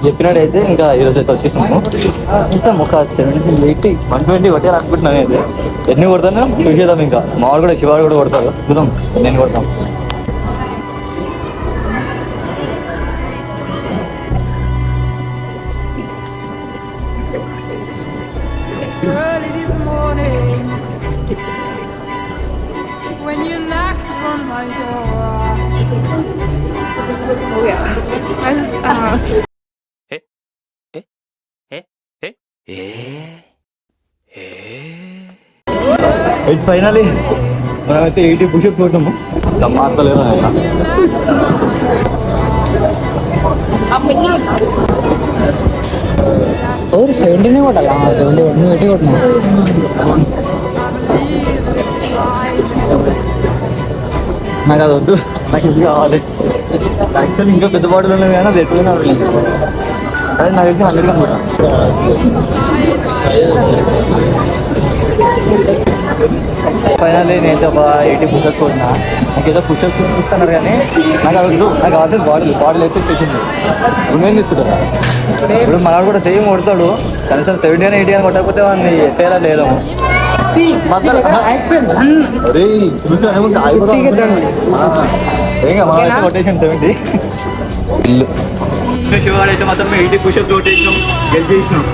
చెప్పినట్టయితే ఇంకా ఈరోజు అయితే వచ్చేసాము. చూసాం ఒక 70, 80, 120 కొట్టారు అనుకుంటున్నాను. అయితే ఎన్ని కొడతాను చూసేద్దాం. ఇంకా మావాడు కూడా శివాడు కూడా కొడతారు. చూద్దాం నేను కొడతాం. Early this morning, when you knocked on my door. Oh yeah. It's finally మనమైతే 80 పుషప్స్ కొట్టాము. మార్తలేదు और 70 కొట్టాలా? 70 నువ్వు ఎట్టి కొట్టినా? నాకు అది వద్దు, నాకు ఇది కావాలి. యాక్చువల్లీ ఇంకా పెద్ద బాటిల్ ఉన్నది కానీ అది ఎట్లా అదే నాకు తెలిసి 100 అనుకుంటా. ఫైనల్లీ నేను ఒక 80 పుషప్స్ కొట్టినా. నాకు ఏదో పుషప్స్ చూపిస్తున్నారు కానీ నాకు అది వద్దు. నాకు కావాల్సిన బాటిల్ అయితే తెచ్చింది. నువ్వేం తీసుకుంటా? ఇప్పుడు మనవాడు కూడా సేమ్ కొడతాడు. కనీసం 70 అని 80 అని కొట్టకపోతే వాడిని ఎట్టేలా లేదాము. కొట్టేసాను 70. శివాడు అయితే మాత్రం 80 పుషప్స్ కొట్టేసినాం, గెలిచేసినాం.